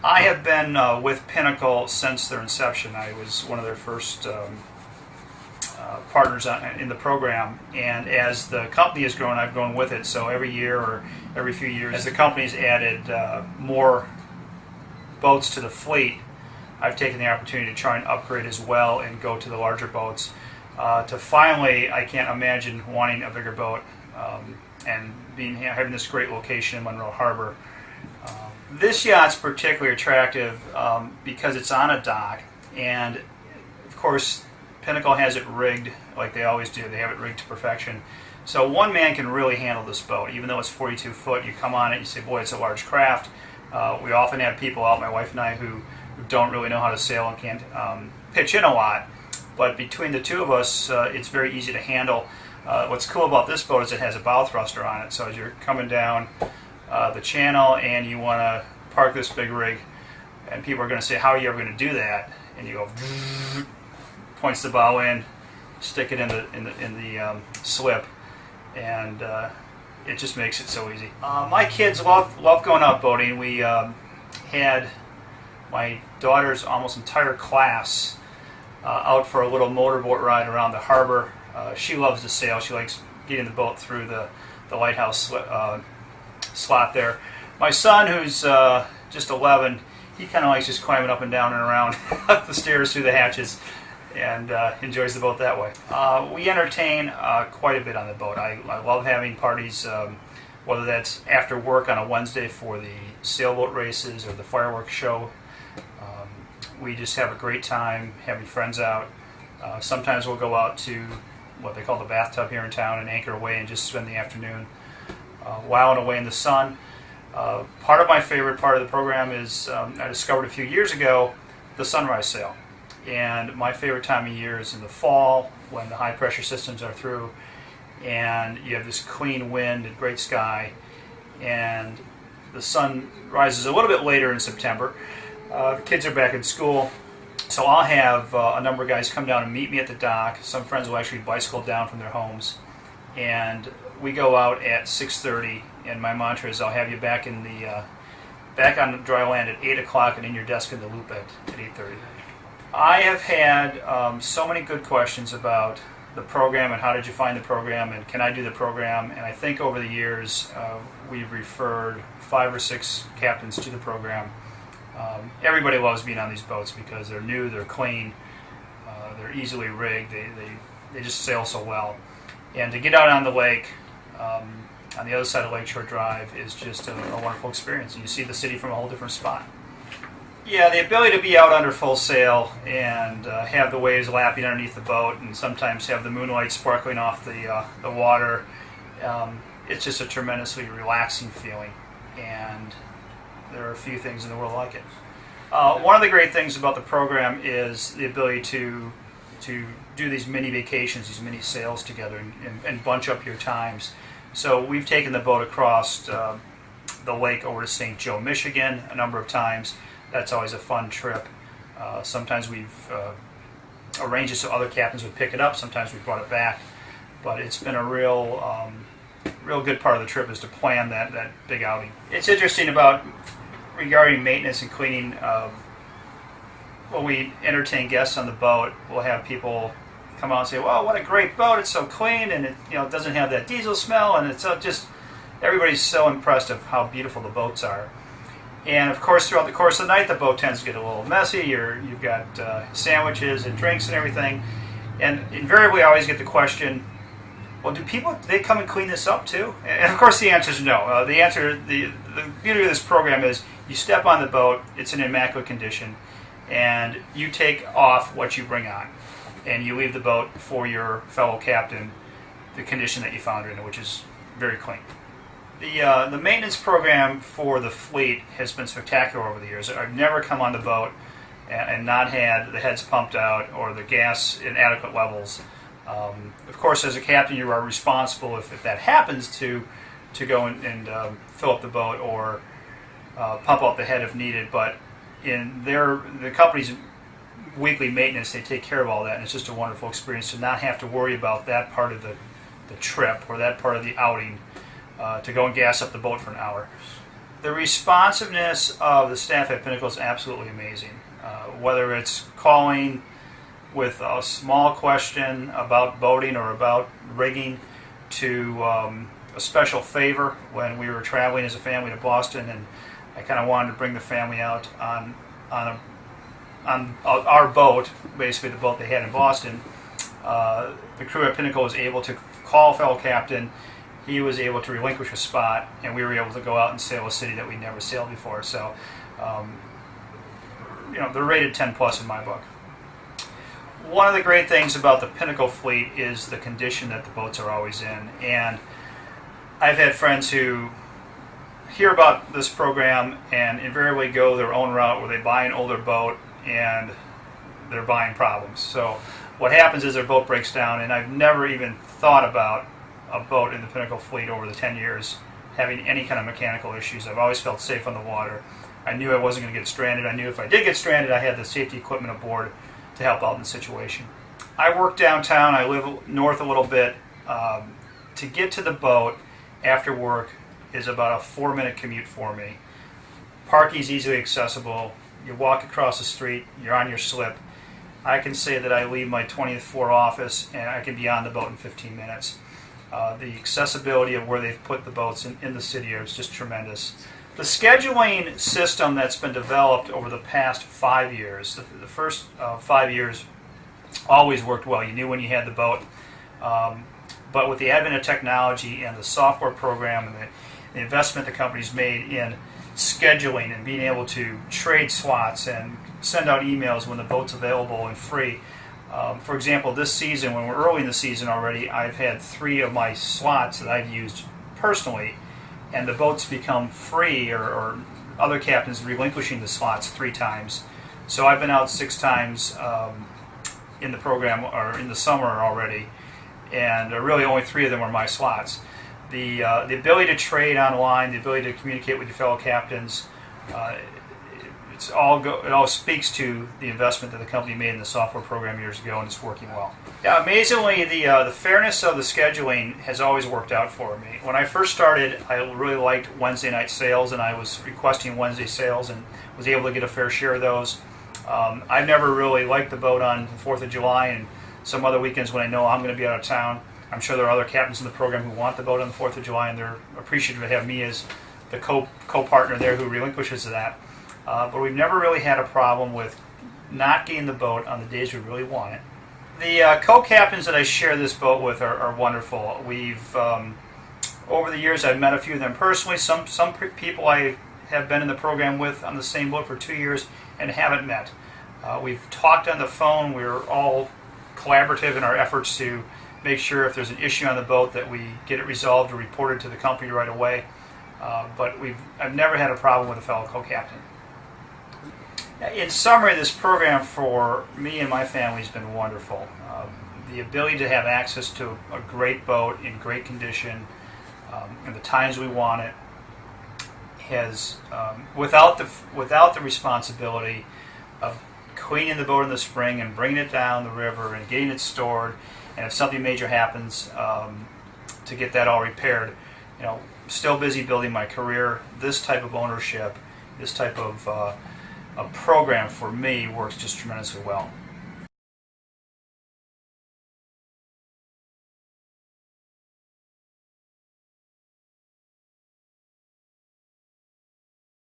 I have been with Pinnacle since their inception. I was one of their first partners in the program, and as the company has grown, I've grown with it. So every year or every few years, as the company's added more boats to the fleet, I've taken the opportunity to try and upgrade as well and go to the larger boats. To finally, I can't imagine wanting a bigger boat and having this great location in Monroe Harbor. This yacht's particularly attractive because it's on a dock, and of course Pinnacle has it rigged like they always do. They have it rigged to perfection. So one man can really handle this boat. Even though it's 42 foot, you come on it, you say, boy, it's a large craft. We often have people out, my wife and I, who don't really know how to sail and can't pitch in a lot. But between the two of us, it's very easy to handle. What's cool about this boat is it has a bow thruster on it. So as you're coming down the channel and you want to park this big rig, and people are going to say, how are you ever going to do that? And you go, points the bow in, stick it in the slip, and it just makes it so easy. My kids love going out boating. We had my daughter's almost entire class out for a little motorboat ride around the harbor. She loves to sail. She likes getting the boat through the lighthouse slot there. My son, who's just 11, he kind of likes just climbing up and down and around up the stairs through the hatches, and enjoys the boat that way. We entertain quite a bit on the boat. I love having parties, whether that's after work on a Wednesday for the sailboat races or the fireworks show. We just have a great time having friends out. Sometimes we'll go out to what they call the bathtub here in town and anchor away and just spend the afternoon whiling away in the sun. Part of my favorite part of the program is I discovered a few years ago the sunrise sail. And my favorite time of year is in the fall when the high pressure systems are through and you have this clean wind and great sky, and the sun rises a little bit later in September. The kids are back in school, so I'll have a number of guys come down and meet me at the dock. Some friends will actually bicycle down from their homes, and we go out at 6:30. And my mantra is, I'll have you back in the back on dry land at 8 o'clock and in your desk in the loop at 8:30. I have had so many good questions about the program and how did you find the program and can I do the program, and I think over the years we've referred 5 or 6 captains to the program. Everybody loves being on these boats because they're new, they're clean, they're easily rigged, they just sail so well. And to get out on the lake on the other side of Lakeshore Drive is just a wonderful experience. You see the city from a whole different spot. Yeah, the ability to be out under full sail and have the waves lapping underneath the boat and sometimes have the moonlight sparkling off the water, it's just a tremendously relaxing feeling, and there are a few things in the world like it. One of the great things about the program is the ability to do these mini vacations, these mini sails together and bunch up your times. So we've taken the boat across the lake over to St. Joe, Michigan a number of times. That's always a fun trip. Sometimes we've arranged it so other captains would pick it up. Sometimes we've brought it back. But it's been a real good part of the trip is to plan that big outing. It's interesting regarding maintenance and cleaning. When we entertain guests on the boat, we'll have people come out and say, "Well, what a great boat! It's so clean, and it doesn't have that diesel smell." And it's just everybody's so impressed of how beautiful the boats are. And of course, throughout the course of the night, the boat tends to get a little messy. You've got sandwiches and drinks and everything. And invariably, I always get the question, "Well, do they come and clean this up too?" And of course, the answer is no. The beauty of this program is you step on the boat, it's in immaculate condition, and you take off what you bring on, and you leave the boat for your fellow captain, the condition that you found it in, which is very clean. The maintenance program for the fleet has been spectacular over the years. I've never come on the boat and not had the heads pumped out or the gas in adequate levels. Of course, as a captain, you are responsible if that happens to go and fill up the boat or pump out the head if needed. But in the company's weekly maintenance, they take care of all that, and it's just a wonderful experience to not have to worry about that part of the trip or that part of the outing to go and gas up the boat for an hour. The responsiveness of the staff at Pinnacle is absolutely amazing. Whether it's calling with a small question about boating or about rigging, to a special favor when we were traveling as a family to Boston, and I kind of wanted to bring the family out on our boat, basically the boat they had in Boston. The crew at Pinnacle was able to call a fellow captain. He was able to relinquish a spot, and we were able to go out and sail a city that we'd never sailed before. So, they're rated 10 plus in my book. One of the great things about the Pinnacle fleet is the condition that the boats are always in. And I've had friends who hear about this program and invariably go their own route where they buy an older boat and they're buying problems. So what happens is their boat breaks down, and I've never even thought about a boat in the Pinnacle fleet over the 10 years having any kind of mechanical issues. I've always felt safe on the water. I knew I wasn't going to get stranded. I knew if I did get stranded, I had the safety equipment aboard to help out in the situation. I work downtown. I live north a little bit. To get to the boat after work is about a 4-minute commute for me. Parking is easily accessible. You walk across the street, you're on your slip. I can say that I leave my 20th floor office and I can be on the boat in 15 minutes. The accessibility of where they've put the boats in the city is just tremendous. The scheduling system that's been developed over the past 5 years, the first 5 years always worked well. You knew when you had the boat. But with the advent of technology and the software program and the investment the company's made in scheduling and being able to trade slots and send out emails when the boat's available and free. For example, this season, when we're early in the season already, I've had 3 of my slots that I've used personally, and the boat's become free, or other captains relinquishing the slots 3 times. So I've been out 6 times in the program, or in the summer already, and really only 3 of them are my slots. The ability to trade online, the ability to communicate with your fellow captains, it all speaks to the investment that the company made in the software program years ago, and it's working well. Yeah, amazingly, the fairness of the scheduling has always worked out for me. When I first started, I really liked Wednesday night sales, and I was requesting Wednesday sales and was able to get a fair share of those. I've never really liked the boat on the 4th of July and some other weekends when I know I'm going to be out of town. I'm sure there are other captains in the program who want the boat on the 4th of July, and they're appreciative to have me as the co-partner there who relinquishes that. But we've never really had a problem with not getting the boat on the days we really want it. The co-captains that I share this boat with are wonderful. We've over the years I've met a few of them personally. Some people I have been in the program with on the same boat for 2 years and haven't met. We've talked on the phone. We're all collaborative in our efforts to make sure if there's an issue on the boat that we get it resolved or reported to the company right away. But I've never had a problem with a fellow co-captain. In summary, this program for me and my family has been wonderful. The ability to have access to a great boat in great condition and the times we want it has, without the responsibility of cleaning the boat in the spring and bringing it down the river and getting it stored, and if something major happens, to get that all repaired. Still busy building my career. This type of ownership, this type of a program for me works just tremendously well.